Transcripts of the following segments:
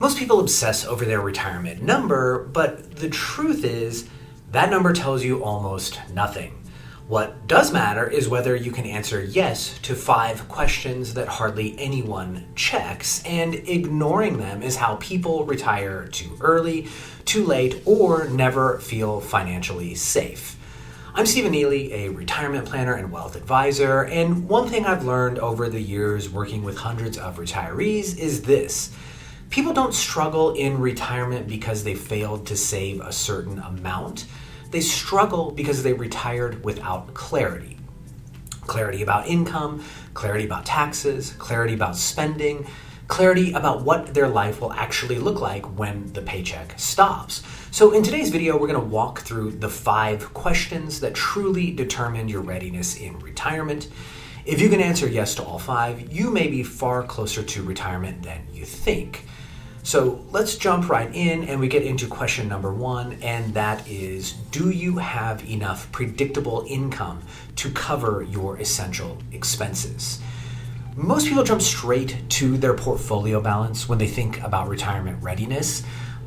Most people obsess over their retirement number, but the truth is that number tells you almost nothing. What does matter is whether you can answer yes to 5 questions that hardly anyone checks, and ignoring them is how people retire too early, too late, or never feel financially safe. I'm Stephen Neely, a retirement planner and wealth advisor, and one thing I've learned over the years working with hundreds of retirees is this. People don't struggle in retirement because they failed to save a certain amount. They struggle because they retired without clarity. Clarity about income, clarity about taxes, clarity about spending, clarity about what their life will actually look like when the paycheck stops. So in today's video, we're going to walk through the 5 questions that truly determine your readiness in retirement. If you can answer yes to all 5, you may be far closer to retirement than you think. So let's jump right in and we get into question number 1, and that is, do you have enough predictable income to cover your essential expenses? Most people jump straight to their portfolio balance when they think about retirement readiness,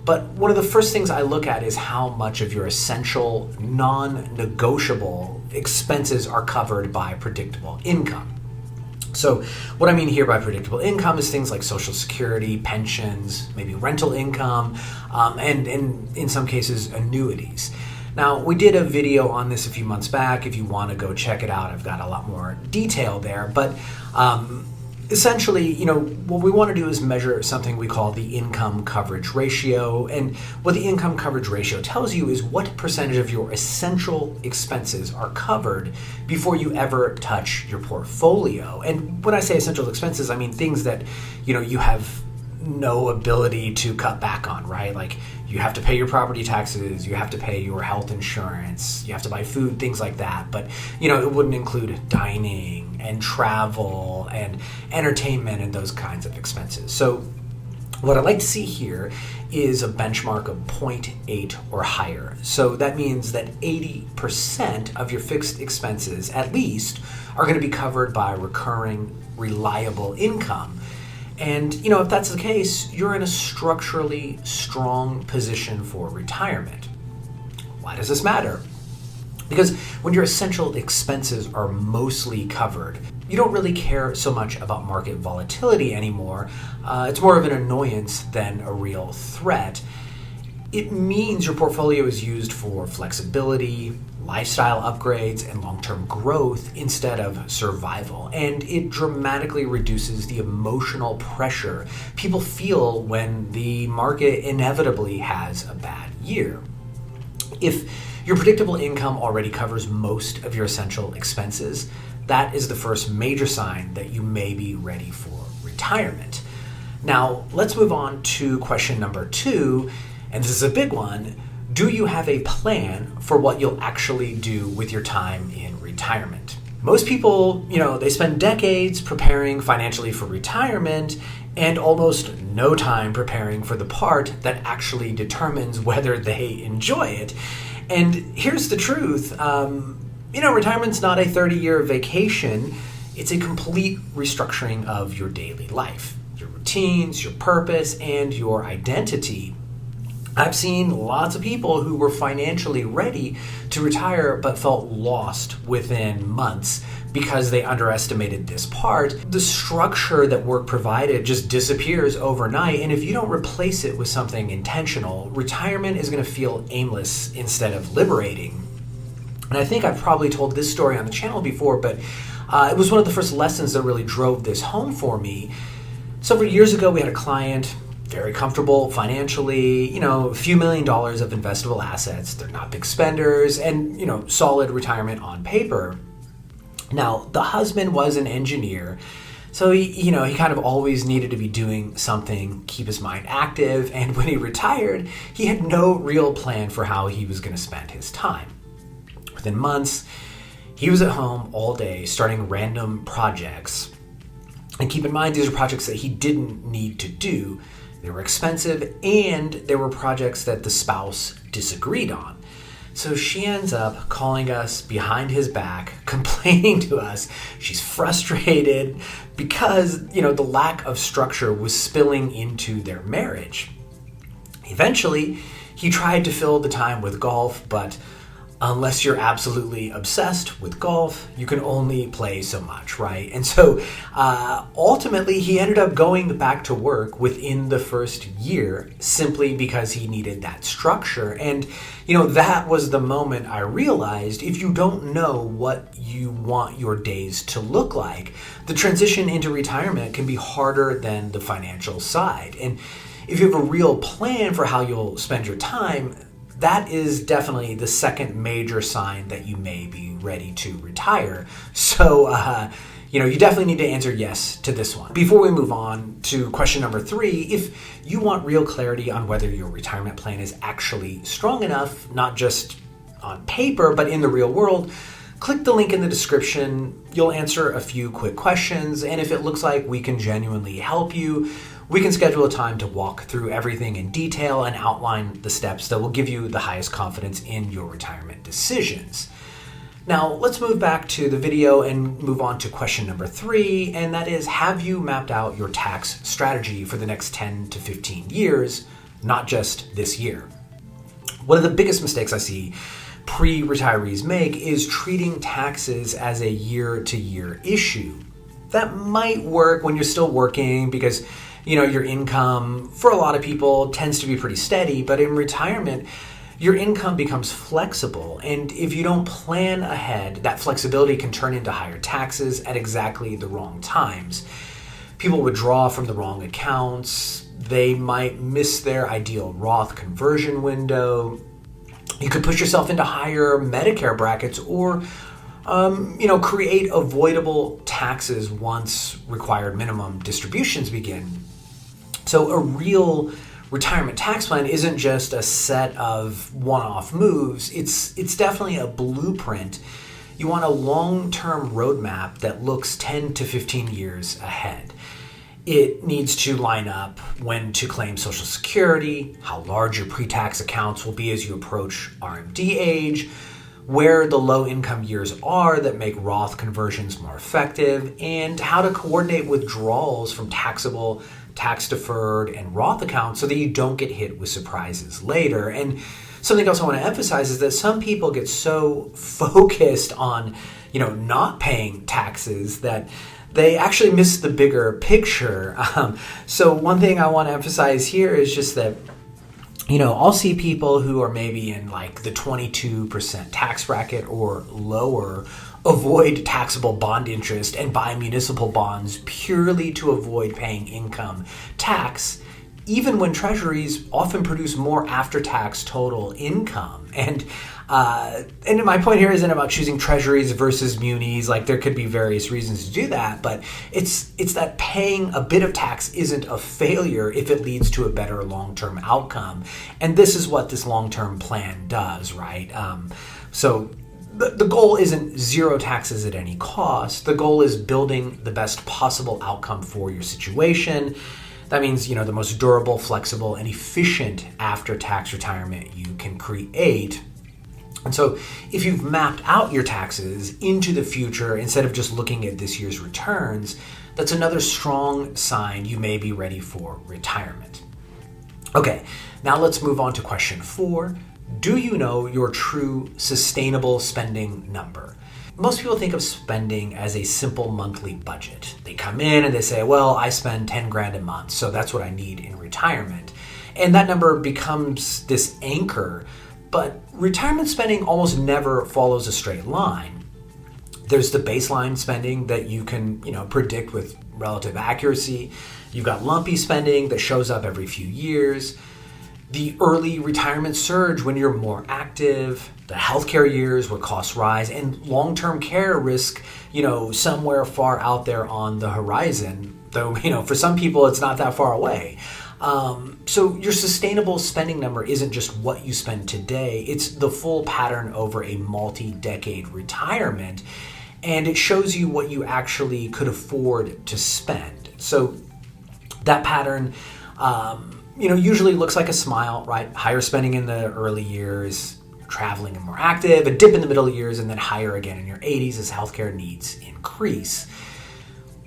but one of the first things I look at is how much of your essential, non-negotiable expenses are covered by predictable income. So what I mean here by predictable income is things like Social Security, pensions, maybe rental income, and in some cases, annuities. Now, we did a video on this a few months back. If you want to go check it out, I've got a lot more detail there. But essentially, what we want to do is measure something we call the income coverage ratio. And what the income coverage ratio tells you is what percentage of your essential expenses are covered before you ever touch your portfolio. And when I say essential expenses, I mean things that, you have no ability to cut back on, right? Like you have to pay your property taxes, you have to pay your health insurance, you have to buy food, things like that. But, it wouldn't include dining and travel and entertainment and those kinds of expenses. So what I'd like to see here is a benchmark of 0.8 or higher. So that means that 80% of your fixed expenses, at least, are going to be covered by recurring, reliable income. And, if that's the case, you're in a structurally strong position for retirement. Why does this matter? Because when your essential expenses are mostly covered, you don't really care so much about market volatility anymore. It's more of an annoyance than a real threat. It means your portfolio is used for flexibility, lifestyle upgrades, and long-term growth instead of survival. And it dramatically reduces the emotional pressure people feel when the market inevitably has a bad year. If your predictable income already covers most of your essential expenses, that is the first major sign that you may be ready for retirement. Now, let's move on to question number 2, and this is a big one. Do you have a plan for what you'll actually do with your time in retirement? Most people, they spend decades preparing financially for retirement and almost no time preparing for the part that actually determines whether they enjoy it. And here's the truth. Retirement's not a 30-year vacation. It's a complete restructuring of your daily life, your routines, your purpose, and your identity. I've seen lots of people who were financially ready to retire but felt lost within months because they underestimated this part. The structure that work provided just disappears overnight, and if you don't replace it with something intentional, retirement is going to feel aimless instead of liberating. And I think I've probably told this story on the channel before, but it was one of the first lessons that really drove this home for me. Several years ago, we had a client, very comfortable financially, a few $1 million of investable assets. They're not big spenders, and, solid retirement on paper. Now, the husband was an engineer, so he kind of always needed to be doing something, keep his mind active, and when he retired, he had no real plan for how he was going to spend his time. Within months, he was at home all day starting random projects. And keep in mind, these are projects that he didn't need to do. They were expensive, and they were projects that the spouse disagreed on. So she ends up calling us behind his back, complaining to us. She's frustrated because, the lack of structure was spilling into their marriage. Eventually, he tried to fill the time with golf, but unless you're absolutely obsessed with golf, you can only play so much, right? And so ultimately, he ended up going back to work within the first year simply because he needed that structure. And, that was the moment I realized if you don't know what you want your days to look like, the transition into retirement can be harder than the financial side. And if you have a real plan for how you'll spend your time, that is definitely the second major sign that you may be ready to retire. So, you definitely need to answer yes to this one. Before we move on to question number 3, if you want real clarity on whether your retirement plan is actually strong enough, not just on paper, but in the real world, click the link in the description. You'll answer a few quick questions, and if it looks like we can genuinely help you, we can schedule a time to walk through everything in detail and outline the steps that will give you the highest confidence in your retirement decisions. Now, let's move back to the video and move on to question number 3, and that is, have you mapped out your tax strategy for the next 10 to 15 years, not just this year? One of the biggest mistakes I see pre-retirees make is treating taxes as a year-to-year issue. That might work when you're still working because your income, for a lot of people, tends to be pretty steady, but in retirement, your income becomes flexible. And if you don't plan ahead, that flexibility can turn into higher taxes at exactly the wrong times. People withdraw from the wrong accounts. They might miss their ideal Roth conversion window. You could push yourself into higher Medicare brackets or create avoidable taxes once required minimum distributions begin. So a real retirement tax plan isn't just a set of one-off moves. It's definitely a blueprint. You want a long-term roadmap that looks 10 to 15 years ahead. It needs to line up when to claim Social Security, how large your pre-tax accounts will be as you approach RMD age, where the low-income years are that make Roth conversions more effective, and how to coordinate withdrawals from taxable, tax-deferred, and Roth accounts so that you don't get hit with surprises later. And something else I want to emphasize is that some people get so focused on, not paying taxes that they actually miss the bigger picture. So one thing I want to emphasize here is just that I'll see people who are maybe in like the 22% tax bracket or lower avoid taxable bond interest and buy municipal bonds purely to avoid paying income tax, even when treasuries often produce more after-tax total income. And my point here isn't about choosing treasuries versus munis. Like, there could be various reasons to do that, but it's that paying a bit of tax isn't a failure if it leads to a better long-term outcome. And this is what this long-term plan does, right? So the goal isn't zero taxes at any cost. The goal is building the best possible outcome for your situation. That means, the most durable, flexible, and efficient after-tax retirement you can create. And so if you've mapped out your taxes into the future instead of just looking at this year's returns, that's another strong sign you may be ready for retirement. Okay, now let's move on to question 4. Do you know your true sustainable spending number? Most people think of spending as a simple monthly budget. They come in and they say, well, I spend 10 grand a month, so that's what I need in retirement. And that number becomes this anchor, but retirement spending almost never follows a straight line. There's the baseline spending that you can, predict with relative accuracy. You've got lumpy spending that shows up every few years. The early retirement surge when you're more active, the healthcare years where costs rise, and long-term care risk, somewhere far out there on the horizon. Though, for some people, it's not that far away. So your sustainable spending number isn't just what you spend today. It's the full pattern over a multi-decade retirement, and it shows you what you actually could afford to spend. So that pattern, usually looks like a smile, right? Higher spending in the early years, traveling and more active, a dip in the middle years, and then higher again in your 80s as healthcare needs increase.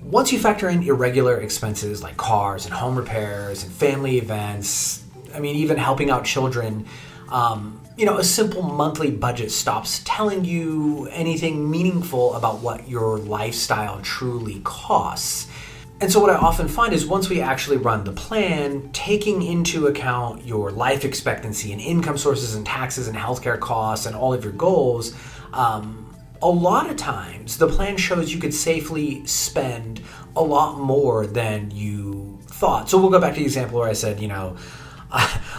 Once you factor in irregular expenses like cars and home repairs and family events, even helping out children, a simple monthly budget stops telling you anything meaningful about what your lifestyle truly costs. And so what I often find is once we actually run the plan, taking into account your life expectancy and income sources and taxes and healthcare costs and all of your goals, a lot of times the plan shows you could safely spend a lot more than you thought. So we'll go back to the example where I said,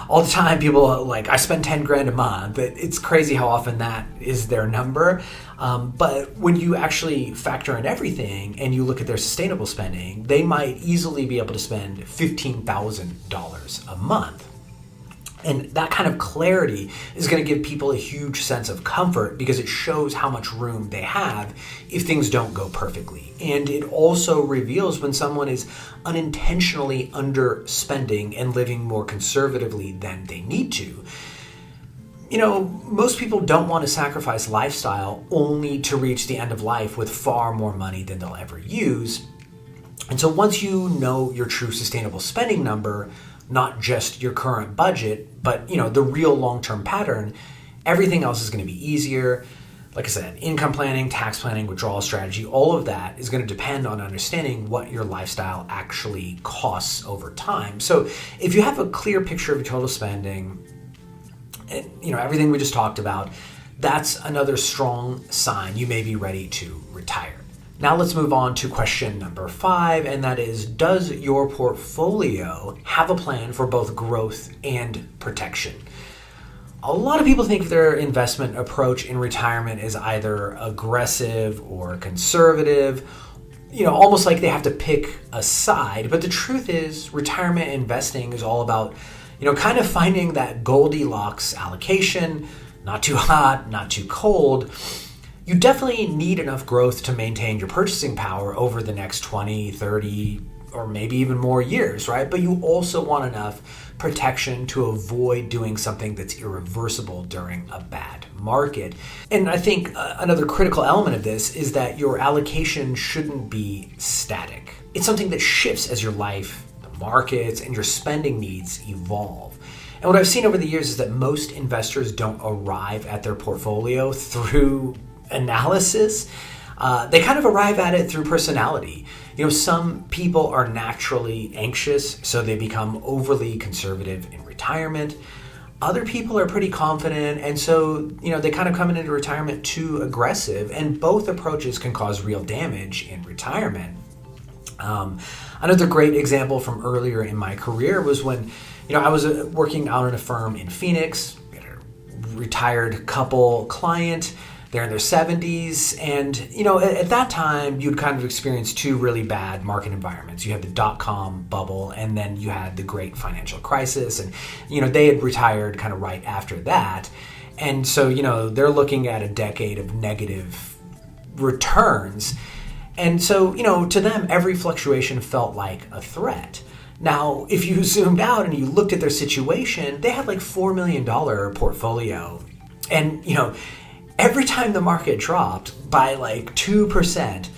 all the time people are like, I spend 10 grand a month. It's crazy how often that is their number. But when you actually factor in everything and you look at their sustainable spending, they might easily be able to spend $15,000 a month. And that kind of clarity is going to give people a huge sense of comfort because it shows how much room they have if things don't go perfectly. And it also reveals when someone is unintentionally underspending and living more conservatively than they need to. Most people don't want to sacrifice lifestyle only to reach the end of life with far more money than they'll ever use. And so once you know your true sustainable spending number, not just your current budget, but the real long-term pattern, everything else is going to be easier. Like I said, income planning, tax planning, withdrawal strategy, all of that is going to depend on understanding what your lifestyle actually costs over time. So if you have a clear picture of your total spending, and everything we just talked about, that's another strong sign you may be ready to retire. Now let's move on to question number 5, and that is, does your portfolio have a plan for both growth and protection? A lot of people think their investment approach in retirement is either aggressive or conservative, almost like they have to pick a side. But the truth is, retirement investing is all about, kind of finding that Goldilocks allocation, not too hot, not too cold. You definitely need enough growth to maintain your purchasing power over the next 20, 30, or maybe even more years, right? But you also want enough protection to avoid doing something that's irreversible during a bad market. And I think another critical element of this is that your allocation shouldn't be static. It's something that shifts as your life, the markets, and your spending needs evolve. And what I've seen over the years is that most investors don't arrive at their portfolio through analysis. They kind of arrive at it through personality. Some people are naturally anxious, so they become overly conservative in retirement. Other people are pretty confident, and so, they kind of come into retirement too aggressive, and both approaches can cause real damage in retirement. Another great example from earlier in my career was when, I was working out in a firm in Phoenix. We had a retired couple client. They're in their 70s, and at that time you'd kind of experienced two really bad market environments. You had the dot-com bubble, and then you had the great financial crisis, and they had retired kind of right after that. And so they're looking at a decade of negative returns, and so to them every fluctuation felt like a threat. Now if you zoomed out and you looked at their situation, they had like $4 million portfolio, and every time the market dropped by like 2%,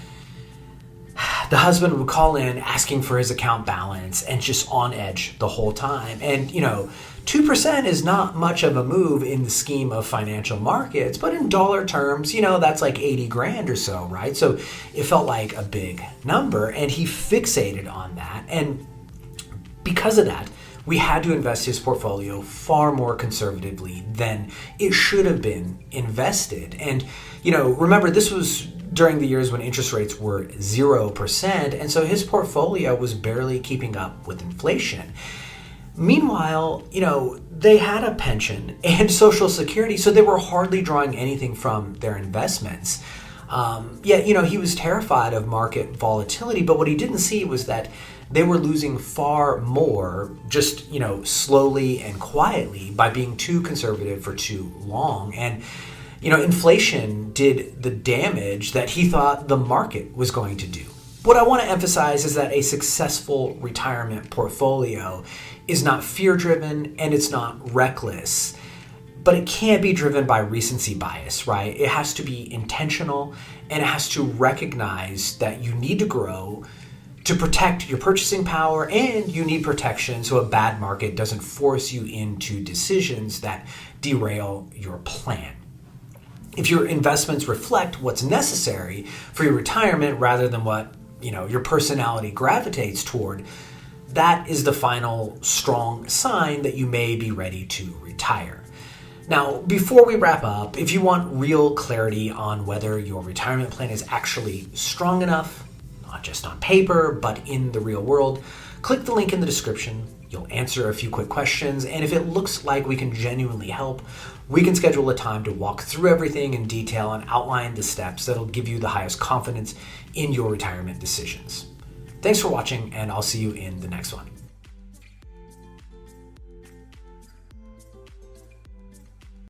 the husband would call in asking for his account balance and just on edge the whole time. And 2% is not much of a move in the scheme of financial markets, but in dollar terms, that's like 80 grand or so, right? So it felt like a big number, and he fixated on that. And because of that, we had to invest his portfolio far more conservatively than it should have been invested. And, remember, this was during the years when interest rates were 0%, and so his portfolio was barely keeping up with inflation. Meanwhile, they had a pension and Social Security, so they were hardly drawing anything from their investments. Yet, he was terrified of market volatility, but what he didn't see was that they were losing far more just, slowly and quietly by being too conservative for too long. And, inflation did the damage that he thought the market was going to do. What I want to emphasize is that a successful retirement portfolio is not fear-driven and it's not reckless. But it can't be driven by recency bias, right? It has to be intentional, and it has to recognize that you need to grow to protect your purchasing power, and you need protection so a bad market doesn't force you into decisions that derail your plan. If your investments reflect what's necessary for your retirement rather than what, your personality gravitates toward, that is the final strong sign that you may be ready to retire. Now, before we wrap up, if you want real clarity on whether your retirement plan is actually strong enough, not just on paper, but in the real world, click the link in the description. You'll answer a few quick questions, and if it looks like we can genuinely help, we can schedule a time to walk through everything in detail and outline the steps that'll give you the highest confidence in your retirement decisions. Thanks for watching, and I'll see you in the next one.